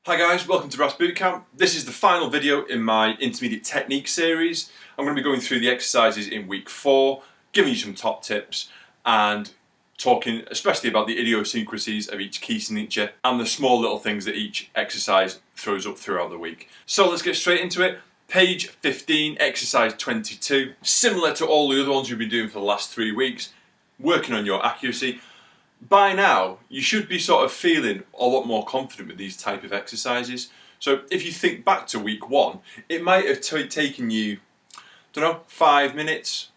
Hi guys, welcome to Brass Bootcamp. This is the final video in my intermediate technique series. I'm going to be going through the exercises in week 4, giving you some top tips and talking especially about the idiosyncrasies of each key signature and the small little things that each exercise throws up throughout the week. So let's get straight into it. Page 15, exercise 22. Similar to all the other ones we've been doing for the last 3 weeks, working on your accuracy. By now, you should be sort of feeling a lot more confident with these type of exercises. So if you think back to week 1, it might have taken you, 5 minutes,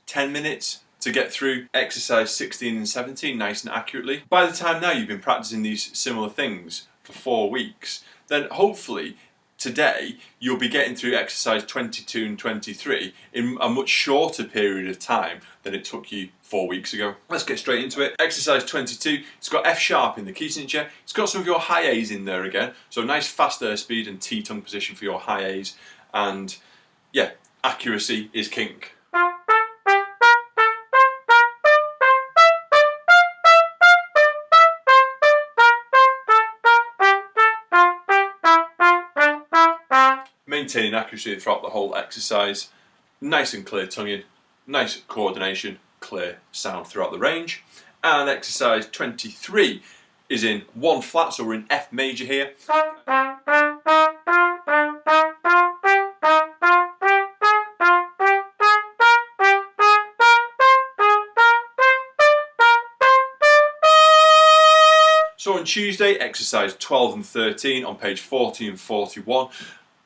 10 minutes to get through exercise 16 and 17 nice and accurately. By the time now you've been practicing these similar things for 4 weeks, then hopefully today you'll be getting through exercise 22 and 23 in a much shorter period of time than it took you 4 weeks ago. Let's get straight into it. Exercise 22, it's got F sharp in the key signature. It's got some of your high A's in there again. So nice fast air speed and T-tongue position for your high A's. And yeah, accuracy is king. Maintaining accuracy throughout the whole exercise. Nice and clear tonguing, nice coordination, clear sound throughout the range. And exercise 23 is in 1 flat, so we're in F major here. So on Tuesday, exercise 12 and 13 on page 40 and 41.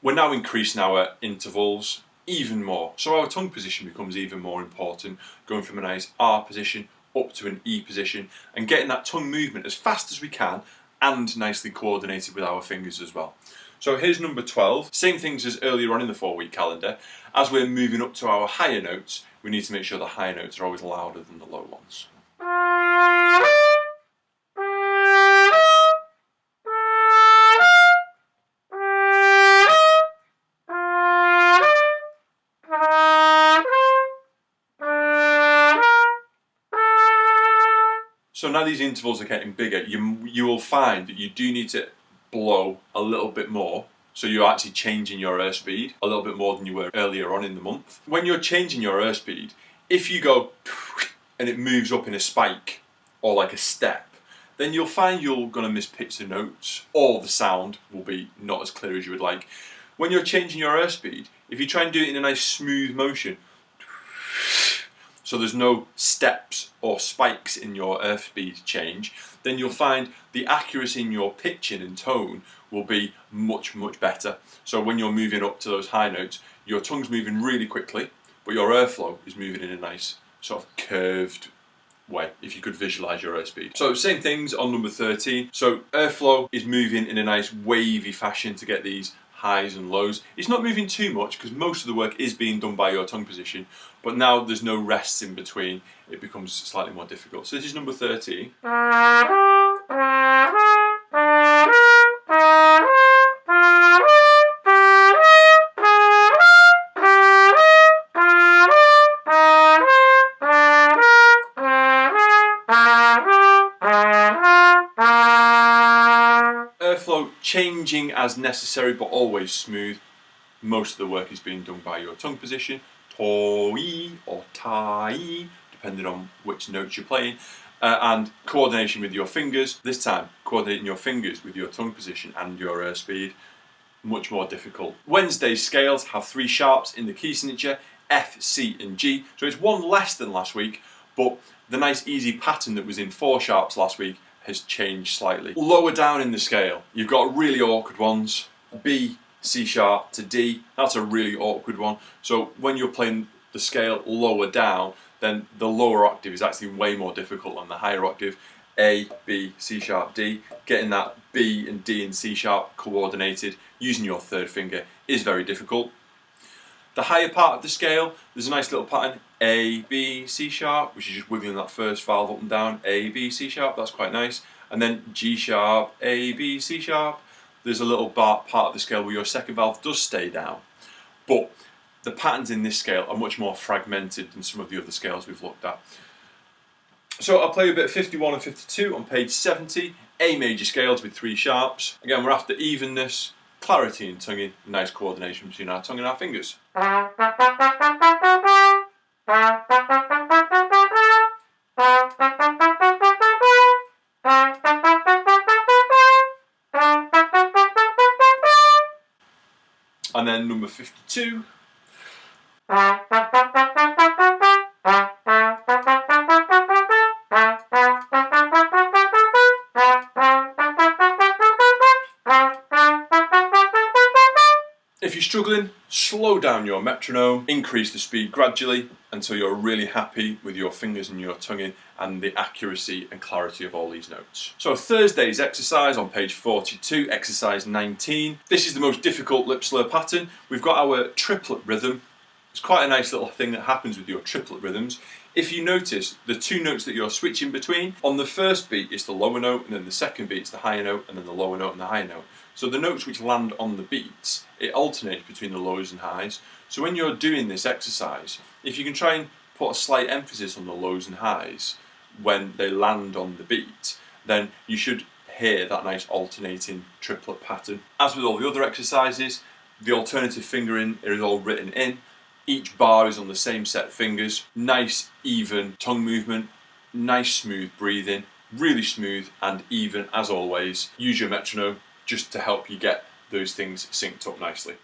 We're now increasing our intervals even more. So our tongue position becomes even more important, going from a nice R position up to an E position and getting that tongue movement as fast as we can and nicely coordinated with our fingers as well. So here's number 12, same things as earlier on in the 4-week calendar. As we're moving up to our higher notes, we need to make sure the higher notes are always louder than the low ones. So now these intervals are getting bigger, you will find that you do need to blow a little bit more, so you're actually changing your airspeed a little bit more than you were earlier on in the month. When you're changing your airspeed, if you go and it moves up in a spike or like a step, then you'll find you're going to mispitch the notes or the sound will be not as clear as you would like. When you're changing your airspeed, if you try and do it in a nice smooth motion, so there's no steps or spikes in your airspeed change, then you'll find the accuracy in your pitching and tone will be much, much better. So when you're moving up to those high notes, your tongue's moving really quickly, but your airflow is moving in a nice sort of curved way, if you could visualize your airspeed. So same things on number 13. So airflow is moving in a nice wavy fashion to get these highs and lows. It's not moving too much because most of the work is being done by your tongue position, but now there's no rests in between, it becomes slightly more difficult. So this is number 13. Airflow changing as necessary, but always smooth. Most of the work is being done by your tongue position, toi or tai, depending on which notes you're playing, and coordination with your fingers. This time, coordinating your fingers with your tongue position and your airspeed, much more difficult. Wednesday's scales have 3 sharps in the key signature, F, C and G, so it's 1 less than last week, but the nice easy pattern that was in 4 sharps last week has changed slightly. Lower down in the scale, you've got really awkward ones. B, C sharp to D, that's a really awkward one. So when you're playing the scale lower down, then the lower octave is actually way more difficult than the higher octave. A, B, C sharp, D. Getting that B and D and C sharp coordinated using your 3rd finger is very difficult. The higher part of the scale, there's a nice little pattern, A, B, C sharp, which is just wiggling that first valve up and down, A, B, C sharp, that's quite nice. And then G sharp, A, B, C sharp. There's a little part of the scale where your 2nd valve does stay down. But the patterns in this scale are much more fragmented than some of the other scales we've looked at. So I'll play a bit of 51 and 52 on page 70, A major scales with 3 sharps. Again, we're after evenness, clarity in tonguing, nice coordination between our tongue and our fingers. And then number 52. If you're struggling, slow down your metronome, increase the speed gradually until you're really happy with your fingers and your tonguing and the accuracy and clarity of all these notes. So Thursday's exercise on page 42, exercise 19. This is the most difficult lip slur pattern. We've got our triplet rhythm. It's quite a nice little thing that happens with your triplet rhythms. If you notice the 2 notes that you're switching between, on the first beat it's the lower note, and then the second beat it's the higher note, and then the lower note and the higher note. So the notes which land on the beats, it alternates between the lows and highs. So when you're doing this exercise, if you can try and put a slight emphasis on the lows and highs when they land on the beat, then you should hear that nice alternating triplet pattern. As with all the other exercises, the alternative fingering is all written in. Each bar is on the same set of fingers. Nice even tongue movement, nice smooth breathing, really smooth and even as always. Use your metronome just to help you get those things synced up nicely.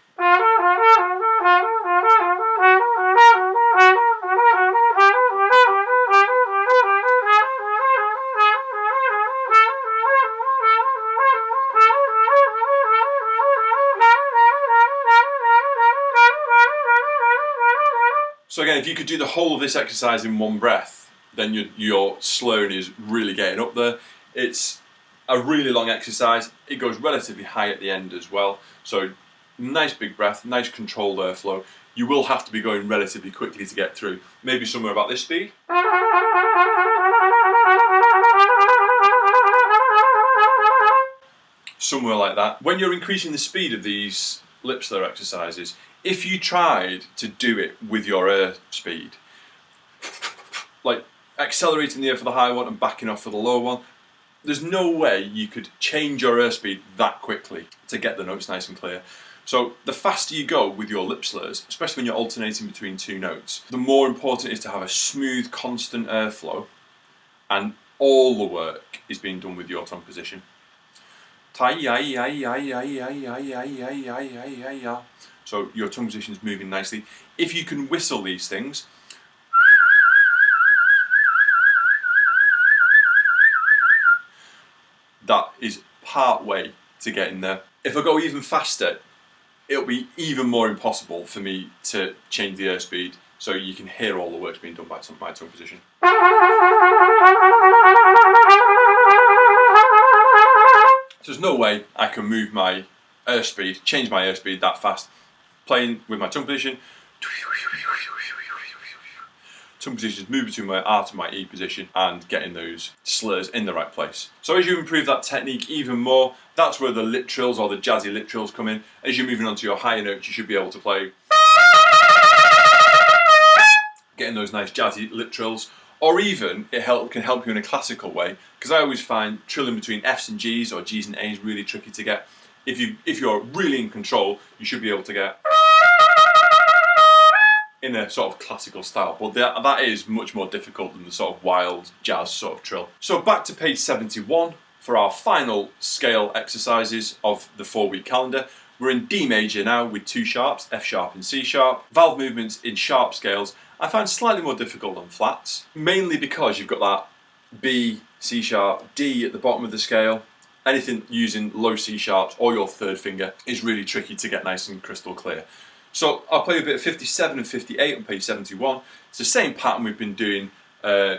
So again, if you could do the whole of this exercise in one breath, then your slurring is really getting up there. It's a really long exercise. It goes relatively high at the end as well. So nice big breath, nice controlled airflow. You will have to be going relatively quickly to get through. Maybe somewhere about this speed. Somewhere like that. When you're increasing the speed of these lip slur exercises, if you tried to do it with your air speed, like accelerating the air for the high one and backing off for the low one, there's no way you could change your air speed that quickly to get the notes nice and clear. So the faster you go with your lip slurs, especially when you're alternating between 2 notes, the more important it is to have a smooth, constant airflow, and all the work is being done with your tongue position. So your tongue position is moving nicely. If you can whistle these things, that is part way to getting there. If I go even faster, it'll be even more impossible for me to change the airspeed so you can hear all the work being done by my tongue position. So there's no way I can move my airspeed, change my airspeed that fast, playing with my tongue position. Tongue positions move between my R to my E position and getting those slurs in the right place. So as you improve that technique even more, that's where the lip trills or the jazzy lip trills come in. As you're moving on to your higher notes, you should be able to play, getting those nice jazzy lip trills. Or even it can help you in a classical way, because I always find trilling between Fs and Gs or Gs and As really tricky to get. If you're really in control, you should be able to get in a sort of classical style, but that is much more difficult than the sort of wild jazz sort of trill. So back to page 71 for our final scale exercises of the 4-week calendar. We're in D major now with 2 sharps, F sharp and C sharp. Valve movements in sharp scales I find slightly more difficult than flats, mainly because you've got that B, C sharp, D at the bottom of the scale. Anything using low C sharps or your 3rd finger is really tricky to get nice and crystal clear. So I'll play a bit of 57 and 58 on page 71. It's the same pattern we've been doing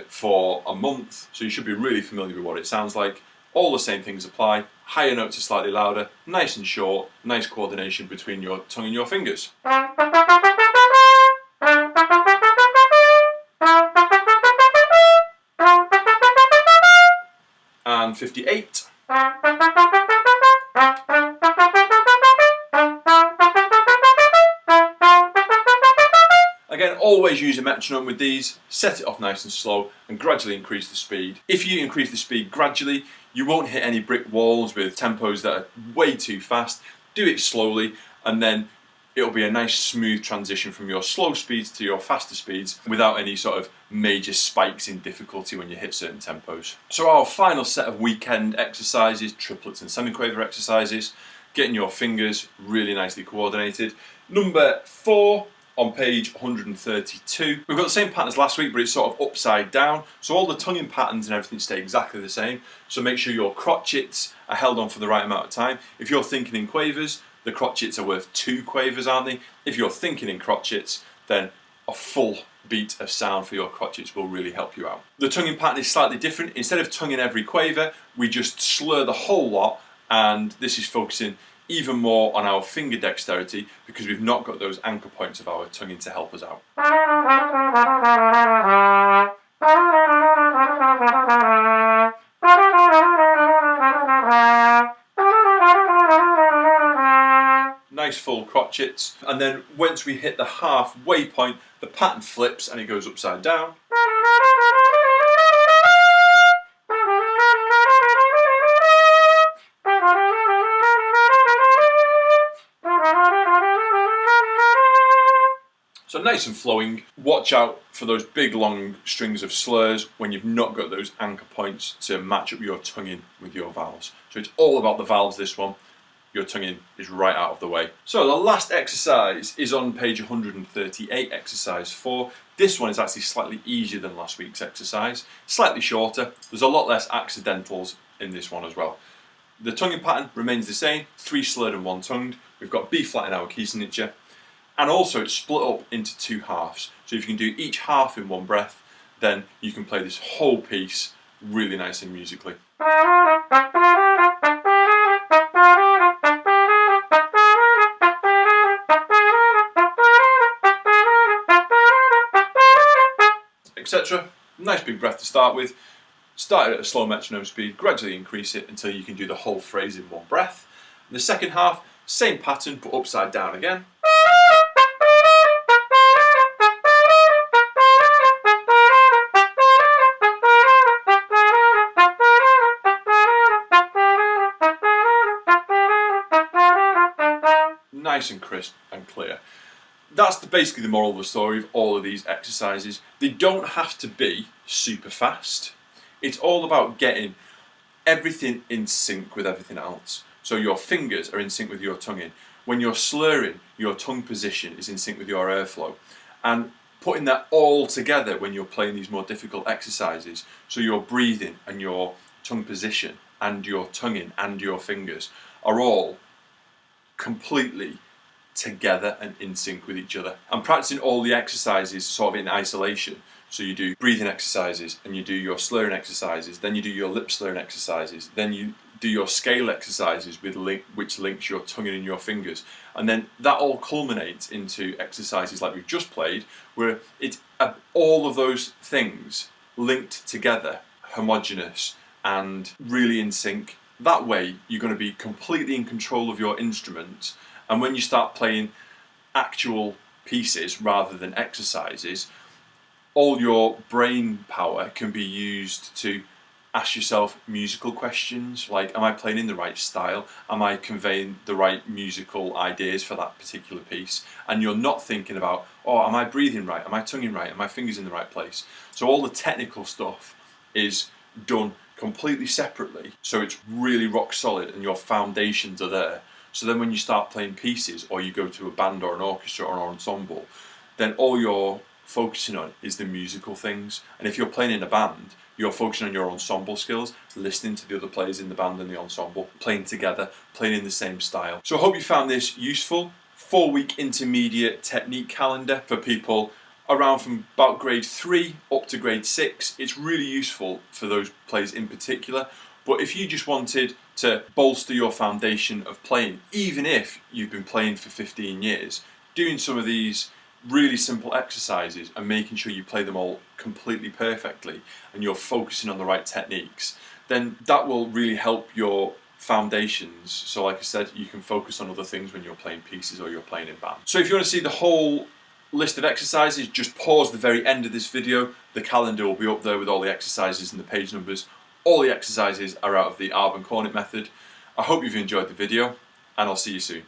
for a month, so you should be really familiar with what it sounds like. All the same things apply. Higher notes are slightly louder, nice and short, nice coordination between your tongue and your fingers. And 58. Again, always use a metronome with these, set it off nice and slow and gradually increase the speed. If you increase the speed gradually, you won't hit any brick walls with tempos that are way too fast. Do it slowly and then it'll be a nice smooth transition from your slow speeds to your faster speeds without any sort of major spikes in difficulty when you hit certain tempos. So our final set of weekend exercises, triplets and semiquaver exercises, getting your fingers really nicely coordinated. Number 4 on page 132. We've got the same pattern as last week, but it's sort of upside down. So all the tonguing patterns and everything stay exactly the same. So make sure your crotchets are held on for the right amount of time. If you're thinking in quavers, the crotchets are worth 2 quavers, aren't they? If you're thinking in crotchets, then a full beat of sound for your crotchets will really help you out. The tonguing pattern is slightly different. Instead of tonguing every quaver, we just slur the whole lot, and this is focusing even more on our finger dexterity because we've not got those anchor points of our tonguing to help us out. Nice full crotchets, and then once we hit the halfway point, the pattern flips and it goes upside down. So nice and flowing. Watch out for those big long strings of slurs when you've not got those anchor points to match up your tonguing with your vowels. So it's all about the vowels, this one. Your tonguing is right out of the way. So the last exercise is on page 138, exercise 4. This one is actually slightly easier than last week's exercise, slightly shorter. There's a lot less accidentals in this one as well. The tonguing pattern remains the same, 3 slurred and 1 tongued. We've got B flat in our key signature, and also it's split up into 2 halves. So if you can do each half in one breath, then you can play this whole piece really nice and musically. Etc. Nice big breath to start with. Start it at a slow metronome speed, gradually increase it until you can do the whole phrase in one breath. And the second half, same pattern but upside down again. Nice and crisp and clear. That's basically the moral of the story of all of these exercises. They don't have to be super fast. It's all about getting everything in sync with everything else. So your fingers are in sync with your tonguing. When you're slurring, your tongue position is in sync with your airflow. And putting that all together when you're playing these more difficult exercises, so your breathing and your tongue position and your tonguing and your fingers are all completely together and in sync with each other. I'm practicing all the exercises sort of in isolation. So you do breathing exercises and you do your slurring exercises, then you do your lip slurring exercises, then you do your scale exercises with which links your tongue and your fingers, and then that all culminates into exercises like we've just played, where it's all of those things linked together, homogeneous and really in sync. That way you're going to be completely in control of your instrument, and when you start playing actual pieces rather than exercises, all your brain power can be used to ask yourself musical questions like, am I playing in the right style? Am I conveying the right musical ideas for that particular piece? And you're not thinking about, oh, am I breathing right? Am I tonguing right? Are my fingers in the right place? So all the technical stuff is done completely separately, so it's really rock solid and your foundations are there. So then when you start playing pieces, or you go to a band or an orchestra or an ensemble, then all you're focusing on is the musical things. And if you're playing in a band, you're focusing on your ensemble skills, listening to the other players in the band and the ensemble, playing together, playing in the same style. So I hope you found this useful. 4-week intermediate technique calendar for people around from about grade 3 up to grade 6. It's really useful for those players in particular. But if you just wanted to bolster your foundation of playing, even if you've been playing for 15 years, doing some of these really simple exercises and making sure you play them all completely perfectly and you're focusing on the right techniques, then that will really help your foundations. So like I said, you can focus on other things when you're playing pieces or you're playing in band. So if you want to see the whole list of exercises, just pause the very end of this video. The calendar will be up there with all the exercises and the page numbers. All the exercises are out of the Arban Cornet Method. I hope you've enjoyed the video, and I'll see you soon.